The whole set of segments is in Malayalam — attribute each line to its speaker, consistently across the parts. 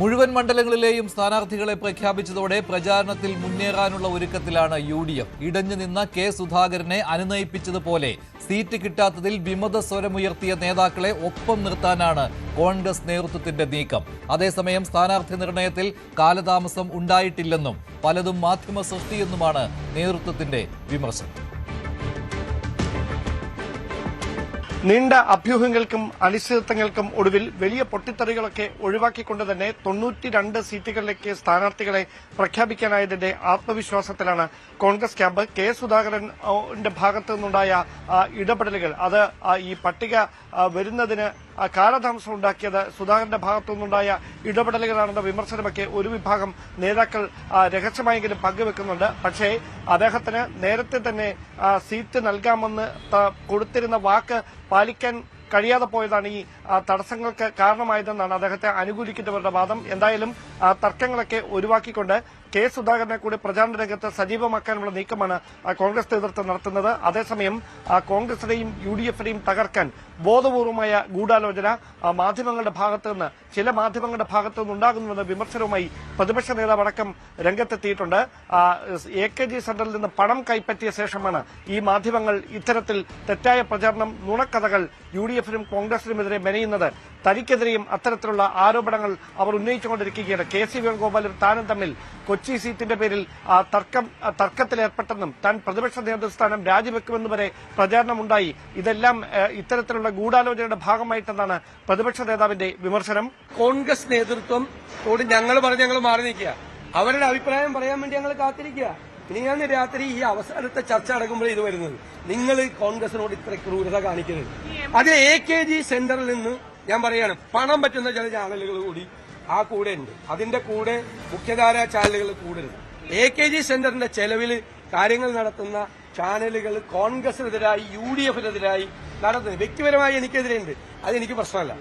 Speaker 1: മുഴുവൻ മണ്ഡലങ്ങളിലെയും സ്ഥാനാർത്ഥികളെ പ്രഖ്യാപിച്ചതോടെ പ്രചാരണത്തിൽ മുന്നേറാനുള്ള ഒരുക്കത്തിലാണ് UDF. ഇടഞ്ഞു നിന്ന കെ സുധാകരനെ അനുനയിപ്പിച്ചതുപോലെ സീറ്റ് കിട്ടാത്തതിൽ വിമത സ്വരമുയർത്തിയ നേതാക്കളെ ഒപ്പം നിർത്താനാണ് കോൺഗ്രസ് നേതൃത്വത്തിന്റെ നീക്കം. അതേസമയം സ്ഥാനാർത്ഥി നിർണയത്തിൽ കാലതാമസം ഉണ്ടായിട്ടില്ലെന്നും പലതും മാധ്യമ സൃഷ്ടിയെന്നുമാണ് നേതൃത്വത്തിന്റെ വിമർശനം.
Speaker 2: നീണ്ട അഭ്യൂഹങ്ങൾക്കും അനിശ്ചിതത്വങ്ങൾക്കും ഒടുവിൽ വലിയ പൊട്ടിത്തെറികളൊക്കെ ഒഴിവാക്കിക്കൊണ്ട് തന്നെ 92 സീറ്റുകളിലേക്ക് സ്ഥാനാർത്ഥികളെ പ്രഖ്യാപിക്കാനായതിന്റെ ആത്മവിശ്വാസത്തിലാണ് കോൺഗ്രസ് ക്യാമ്പ്. കെ സുധാകരന്റെ ഭാഗത്തു നിന്നുണ്ടായ ഇടപെടലുകൾ അത് ഈ പട്ടിക വരുന്നതിന് കാലതാമസം ഉണ്ടാക്കിയത് സുധാകരന്റെ ഭാഗത്തു നിന്നുണ്ടായ ഇടപെടലുകളാണെന്ന വിമർശനമൊക്കെ ഒരു വിഭാഗം നേതാക്കൾ രഹസ്യമായെങ്കിലും പങ്കുവെക്കുന്നുണ്ട്. പക്ഷേ അദ്ദേഹത്തിന് നേരത്തെ തന്നെ സീറ്റ് നൽകാമെന്ന് കൊടുത്തിരുന്ന വാക്ക് പാലിക്കാൻ കഴിയാതെ പോയതാണ് ഈ തടസ്സങ്ങൾക്ക് കാരണമായതെന്നാണ് അദ്ദേഹത്തെ അനുകൂലിക്കുന്നവരുടെ വാദം. എന്തായാലും തർക്കങ്ങളൊക്കെ ഒഴിവാക്കിക്കൊണ്ട് കെ സുധാകരനെ കൂടി പ്രചാരണ രംഗത്ത് സജീവമാക്കാനുള്ള നീക്കമാണ് കോൺഗ്രസ് നേതൃത്വം നടത്തുന്നത്. അതേസമയം കോൺഗ്രസിനെയും UDFിനെയും തകർക്കാൻ ബോധപൂർവമായ ഗൂഢാലോചന മാധ്യമങ്ങളുടെ ഭാഗത്തുനിന്ന് ചില മാധ്യമങ്ങളുടെ ഭാഗത്തുനിന്ന് ഉണ്ടാകുന്നുവെന്ന വിമർശനവുമായി പ്രതിപക്ഷ നേതാവ് അടക്കം രംഗത്തെത്തിയിട്ടുണ്ട്. AKG സെന്ററിൽ നിന്ന് പണം കൈപ്പറ്റിയ ശേഷമാണ് ഈ മാധ്യമങ്ങൾ ഇത്തരത്തിൽ തെറ്റായ പ്രചാരണം നുണക്കഥകൾ UDFിനും കോൺഗ്രസിനുമെതിരെ മെനയുന്നത്. തനിക്കെതിരെയും അത്തരത്തിലുള്ള ആരോപണങ്ങൾ അവർ ഉന്നയിച്ചുകൊണ്ടിരിക്കുകയാണ്. KC വേണുഗോപാലും താനും തമ്മിൽ കൊച്ചി സീറ്റിന്റെ പേരിൽ തർക്കത്തിലേർപ്പെട്ടെന്നും താൻ പ്രതിപക്ഷ നേതൃസ്ഥാനം രാജിവെക്കുമെന്ന് വരെ പ്രചാരണമുണ്ടായി. ഇതെല്ലാം ഇത്തരത്തിലുള്ള ഗൂഢാലോചനയുടെ ഭാഗമായിട്ടെന്നാണ് പ്രതിപക്ഷ നേതാവിന്റെ വിമർശനം.
Speaker 3: കോൺഗ്രസ് നേതൃത്വത്തോട് ഞങ്ങൾ മാറി നിൽക്കുക, അവരുടെ അഭിപ്രായം പറയാൻ വേണ്ടി ഞങ്ങൾ കാത്തിരിക്കുക. ഇനിയാണ് രാത്രി ഈ അവസാനത്തെ ചർച്ച നടക്കുമ്പോൾ ഇത് വരുന്നത്. നിങ്ങൾ കോൺഗ്രസിനോട് ഇത്ര ക്രൂരത കാണിക്കരുത്. അത് AKG സെന്ററിൽ നിന്ന് ഞാൻ പറയാണ്, പണം പറ്റുന്ന ചില ചാനലുകൾ കൂടി ആ കൂടെ ഉണ്ട്. അതിന്റെ കൂടെ മുഖ്യധാരാ ചാനലുകൾ കൂടരുത്. AKG സെന്ററിന്റെ ചെലവിൽ കാര്യങ്ങൾ നടത്തുന്ന ചാനലുകൾ കോൺഗ്രസിനെതിരായി UDFിനെതിരായി നടത്തുന്നത് വ്യക്തിപരമായി എനിക്കെതിരെയുണ്ട്. അതെനിക്ക് പ്രശ്നമല്ല,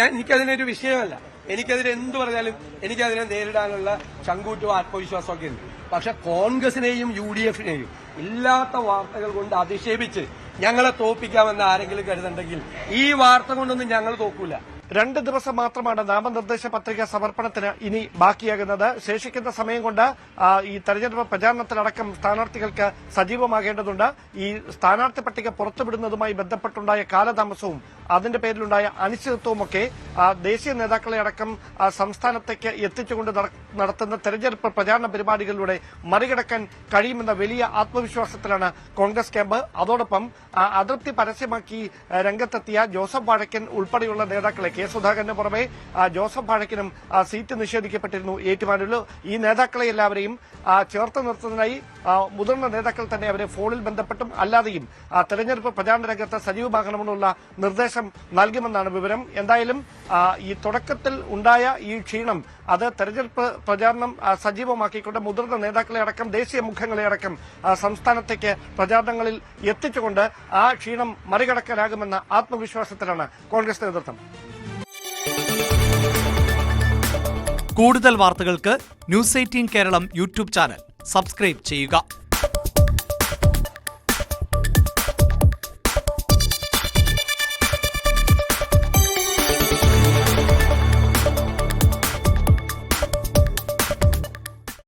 Speaker 3: എനിക്കതിനൊരു വിഷയമല്ല. എനിക്കതിന് എന്ത് പറഞ്ഞാലും എനിക്കതിനെ നേരിടാനുള്ള ചങ്കൂറ്റും ആത്മവിശ്വാസമൊക്കെ ഉണ്ട്. പക്ഷെ കോൺഗ്രസിനെയും UDFിനെയും ഇല്ലാത്ത വാർത്തകൾ കൊണ്ട് അധിക്ഷേപിച്ച് ഞങ്ങളെ തോൽപ്പിക്കാമെന്ന് ആരെങ്കിലും കരുതുന്നുണ്ടെങ്കിൽ ഈ വാർത്ത കൊണ്ടൊന്നും ഞങ്ങൾ തോക്കൂല.
Speaker 2: 2 ദിവസം മാത്രമാണ് നാമനിർദ്ദേശ പത്രിക സമർപ്പണത്തിന് ഇനി ബാക്കിയാകുന്നത്. ശേഷിക്കുന്ന സമയം കൊണ്ട് ഈ തെരഞ്ഞെടുപ്പ് പ്രചാരണത്തിലടക്കം സ്ഥാനാർത്ഥികൾക്ക് സജീവമാകേണ്ടതുണ്ട്. ഈ സ്ഥാനാർത്ഥി പട്ടിക പുറത്തുവിടുന്നതുമായി ബന്ധപ്പെട്ടുണ്ടായ കാലതാമസവും അതിന്റെ പേരിലുണ്ടായ അനിശ്ചിതത്വവുമൊക്കെ ദേശീയ നേതാക്കളെ അടക്കം സംസ്ഥാനത്തേക്ക് എത്തിച്ചുകൊണ്ട് നടത്തുന്ന തെരഞ്ഞെടുപ്പ് പ്രചാരണ പരിപാടികളിലൂടെ മറികടക്കാൻ കഴിയുമെന്ന വലിയ ആത്മവിശ്വാസത്തിലാണ് കോൺഗ്രസ് ക്യാമ്പ്. അതോടൊപ്പം അതൃപ്തി പരസ്യമാക്കി രംഗത്തെത്തിയ ജോസഫ് വാഴക്കൻ ഉൾപ്പെടെയുള്ള നേതാക്കളെ കെ സുധാകരന് പുറമെ ജോസഫ് വാഴക്കനും സീറ്റ് നിഷേധിക്കപ്പെട്ടിരുന്നു ഏറ്റുമാനൂരിൽ. ഈ നേതാക്കളെ എല്ലാവരെയും ചേർത്ത് നിർത്തുന്നതിനായി മുതിർന്ന നേതാക്കൾ തന്നെ അവരെ ഫോണിൽ ബന്ധപ്പെട്ടും അല്ലാതെയും തെരഞ്ഞെടുപ്പ് പ്രചാരണ രംഗത്ത് സജീവമാകണമെന്നുള്ള നിർദ്ദേശം നൽകുമെന്നാണ് വിവരം. എന്തായാലും ഈ തുടക്കത്തിൽ ഉണ്ടായ ഈ ക്ഷീണം അത് തെരഞ്ഞെടുപ്പ് പ്രചാരണം സജീവമാക്കിക്കൊണ്ട് മുതിർന്ന നേതാക്കളെ അടക്കം ദേശീയ മുഖങ്ങളെ അടക്കം സംസ്ഥാനത്തേക്ക് പ്രചാരണങ്ങളിൽ എത്തിച്ചുകൊണ്ട് ആ ക്ഷീണം മറികടക്കാനാകുമെന്ന ആത്മവിശ്വാസത്തിലാണ് കോൺഗ്രസ് നേതൃത്വം.
Speaker 4: കൂടുതൽ വാർത്തകൾക്ക് News 18 Keralam YouTube channel subscribe ചെയ്യുക.